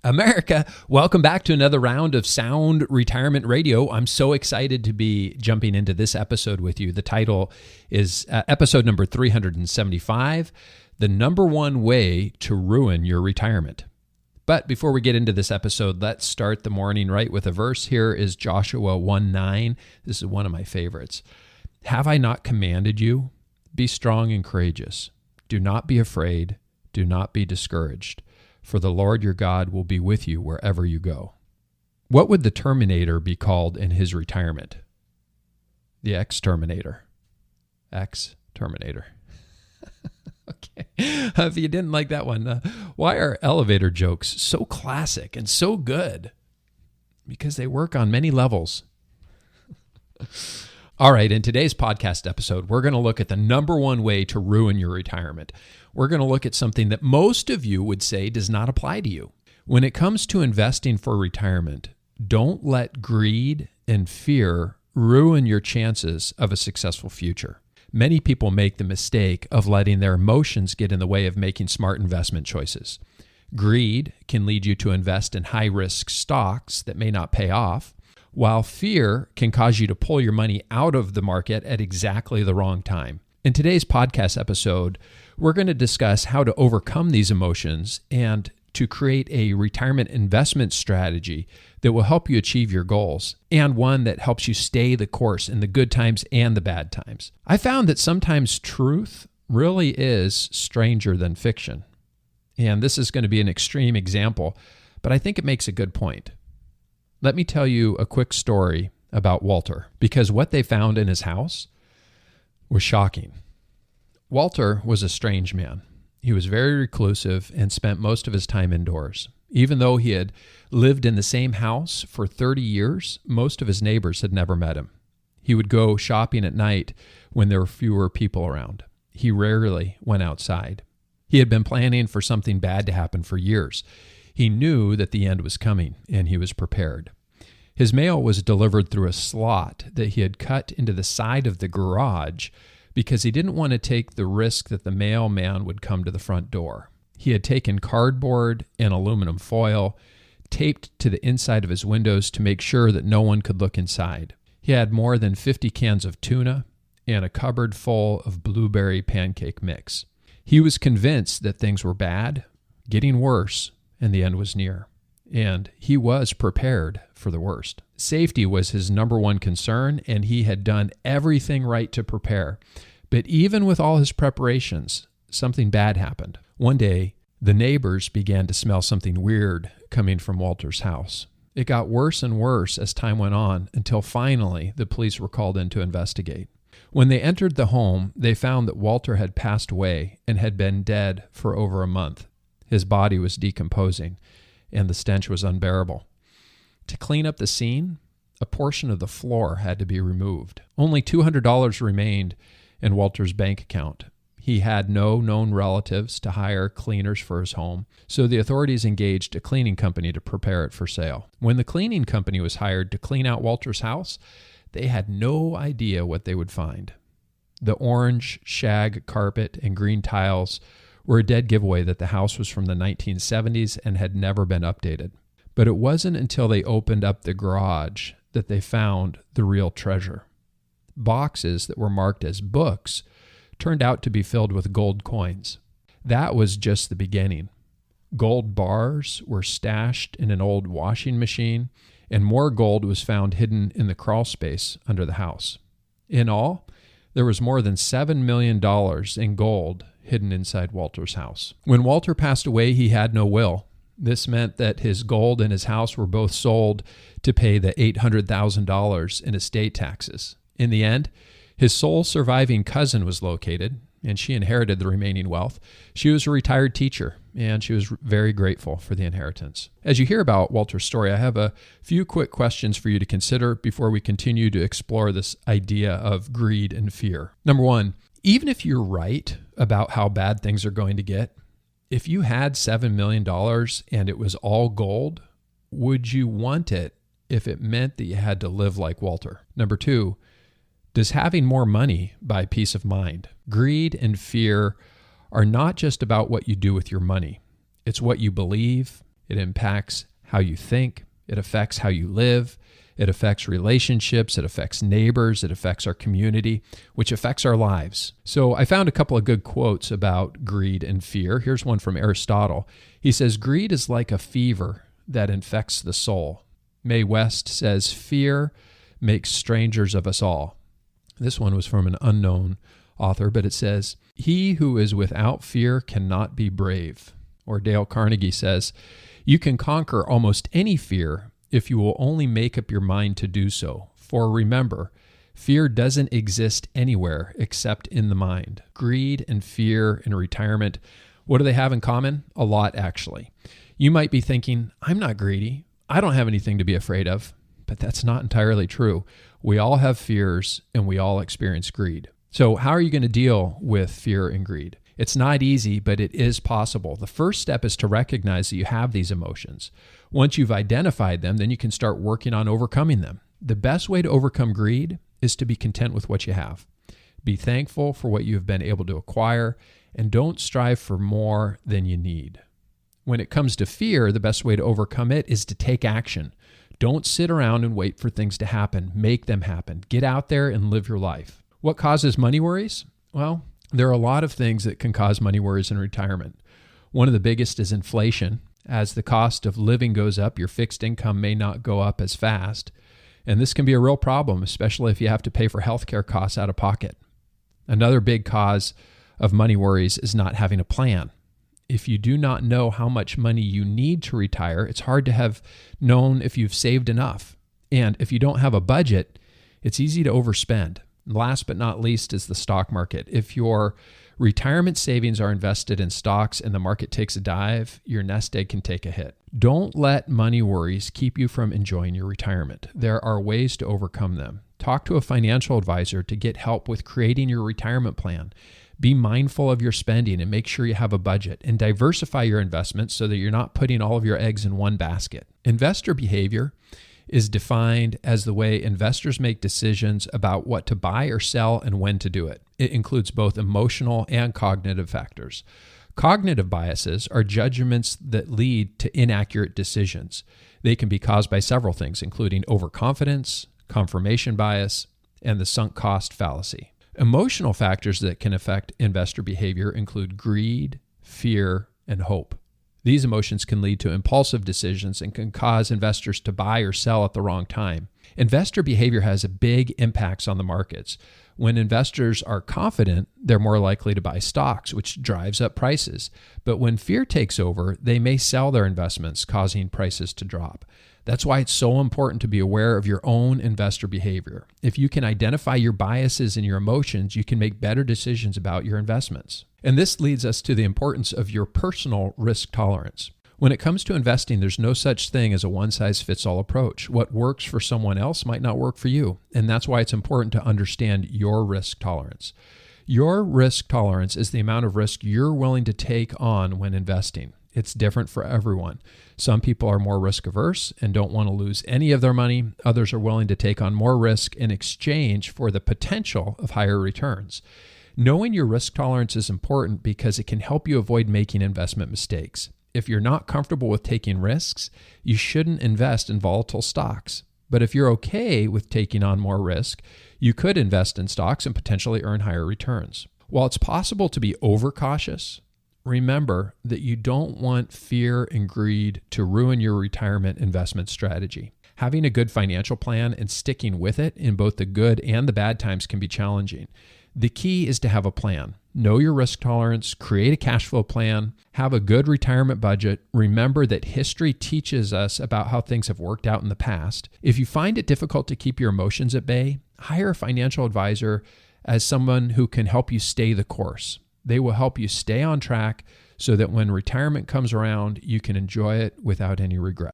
America, welcome back to another round of Sound Retirement Radio. I'm so excited to be jumping into this episode with you. The title is episode number 375, The Number One Way to Ruin Your Retirement. But before we get into this episode, let's start the morning right with a verse. Here is Joshua 1:9. This is one of my favorites. Have I not commanded you? Be strong and courageous. Do not be afraid. Do not be discouraged. For the Lord your God will be with you wherever you go. What would the Terminator be called in his retirement? The Exterminator. Exterminator. Okay. If you didn't like that one, why are elevator jokes so classic and so good? Because they work on many levels. All right, in today's podcast episode, we're going to look at the number one way to ruin your retirement. We're going to look at something that most of you would say does not apply to you. When it comes to investing for retirement, don't let greed and fear ruin your chances of a successful future. Many people make the mistake of letting their emotions get in the way of making smart investment choices. Greed can lead you to invest in high-risk stocks that may not pay off, while fear can cause you to pull your money out of the market at exactly the wrong time. In today's podcast episode, we're going to discuss how to overcome these emotions and to create a retirement investment strategy that will help you achieve your goals, and one that helps you stay the course in the good times and the bad times. I found that sometimes truth really is stranger than fiction. And this is going to be an extreme example, but I think it makes a good point. Let me tell you a quick story about Walter, because what they found in his house was shocking. Walter was a strange man. He was very reclusive and spent most of his time indoors. Even though he had lived in the same house for 30 years, most of his neighbors had never met him. He would go shopping at night when there were fewer people around. He rarely went outside. He had been planning for something bad to happen for years. He knew that the end was coming, and he was prepared. His mail was delivered through a slot that he had cut into the side of the garage because he didn't want to take the risk that the mailman would come to the front door. He had taken cardboard and aluminum foil, taped to the inside of his windows to make sure that no one could look inside. He had more than 50 cans of tuna and a cupboard full of blueberry pancake mix. He was convinced that things were bad, getting worse, and the end was near. And he was prepared for the worst. Safety was his number one concern, and he had done everything right to prepare. But even with all his preparations, something bad happened. One day, the neighbors began to smell something weird coming from Walter's house. It got worse and worse as time went on until finally the police were called in to investigate. When they entered the home, they found that Walter had passed away and had been dead for over a month. His body was decomposing, and the stench was unbearable. To clean up the scene, a portion of the floor had to be removed. Only $200 remained in Walter's bank account. He had no known relatives to hire cleaners for his home, so the authorities engaged a cleaning company to prepare it for sale. When the cleaning company was hired to clean out Walter's house, they had no idea what they would find. The orange shag carpet and green tiles were a dead giveaway that the house was from the 1970s and had never been updated. But it wasn't until they opened up the garage that they found the real treasure. Boxes that were marked as books turned out to be filled with gold coins. That was just the beginning. Gold bars were stashed in an old washing machine, and more gold was found hidden in the crawl space under the house. In all, there was more than $7 million in gold hidden inside Walter's house. When Walter passed away, he had no will. This meant that his gold and his house were both sold to pay the $800,000 in estate taxes. In the end, his sole surviving cousin was located, and she inherited the remaining wealth. She was a retired teacher, and she was very grateful for the inheritance. As you hear about Walter's story, I have a few quick questions for you to consider before we continue to explore this idea of greed and fear. Number one, even if you're right about how bad things are going to get, if you had $7 million and it was all gold, would you want it if it meant that you had to live like Walter? Number two, does having more money buy peace of mind? Greed and fear are not just about what you do with your money. It's what you believe It impacts how you think. It affects how you live. It affects relationships. It affects neighbors. It affects our community, which affects our lives. So I found a couple of good quotes about greed and fear. Here's one from Aristotle. He says, "Greed is like a fever that infects the soul." Mae West says, "Fear makes strangers of us all." This one was from an unknown author, but it says, "He who is without fear cannot be brave." Or Dale Carnegie says, "You can conquer almost any fear if you will only make up your mind to do so. For remember, fear doesn't exist anywhere except in the mind." Greed and fear and retirement, what do they have in common? A lot, actually. You might be thinking, I'm not greedy. I don't have anything to be afraid of. But that's not entirely true. We all have fears and we all experience greed. So how are you going to deal with fear and greed? It's not easy, but it is possible. The first step is to recognize that you have these emotions. Once you've identified them, then you can start working on overcoming them. The best way to overcome greed is to be content with what you have. Be thankful for what you have been able to acquire, and don't strive for more than you need. When it comes to fear, the best way to overcome it is to take action. Don't sit around and wait for things to happen. Make them happen. Get out there and live your life. What causes money worries? Well, there are a lot of things that can cause money worries in retirement. One of the biggest is inflation. As the cost of living goes up, your fixed income may not go up as fast. And this can be a real problem, especially if you have to pay for healthcare costs out of pocket. Another big cause of money worries is not having a plan. If you do not know how much money you need to retire, it's hard to have known if you've saved enough. And if you don't have a budget, it's easy to overspend. Last but not least is the stock market. If your retirement savings are invested in stocks and the market takes a dive, your nest egg can take a hit. Don't let money worries keep you from enjoying your retirement. There are ways to overcome them. Talk to a financial advisor to get help with creating your retirement plan. Be mindful of your spending and make sure you have a budget, and diversify your investments so that you're not putting all of your eggs in one basket. Investor behavior is defined as the way investors make decisions about what to buy or sell and when to do it. It includes both emotional and cognitive factors. Cognitive biases are judgments that lead to inaccurate decisions. They can be caused by several things, including overconfidence, confirmation bias, and the sunk cost fallacy. Emotional factors that can affect investor behavior include greed, fear, and hope. These emotions can lead to impulsive decisions and can cause investors to buy or sell at the wrong time. Investor behavior has a big impacts on the markets. When investors are confident, they're more likely to buy stocks, which drives up prices. But when fear takes over, they may sell their investments, causing prices to drop. That's why it's so important to be aware of your own investor behavior. If you can identify your biases and your emotions, you can make better decisions about your investments. And this leads us to the importance of your personal risk tolerance. When it comes to investing, there's no such thing as a one-size-fits-all approach. What works for someone else might not work for you, and that's why it's important to understand your risk tolerance. Your risk tolerance is the amount of risk you're willing to take on when investing. It's different for everyone. Some people are more risk averse and don't want to lose any of their money. Others are willing to take on more risk in exchange for the potential of higher returns. Knowing your risk tolerance is important because it can help you avoid making investment mistakes. If you're not comfortable with taking risks, you shouldn't invest in volatile stocks. But if you're okay with taking on more risk, you could invest in stocks and potentially earn higher returns. While it's possible to be overcautious, remember that you don't want fear and greed to ruin your retirement investment strategy. Having a good financial plan and sticking with it in both the good and the bad times can be challenging. The key is to have a plan. Know your risk tolerance, create a cash flow plan, have a good retirement budget. Remember that history teaches us about how things have worked out in the past. If you find it difficult to keep your emotions at bay, hire a financial advisor as someone who can help you stay the course. They will help you stay on track so that when retirement comes around, you can enjoy it without any regret.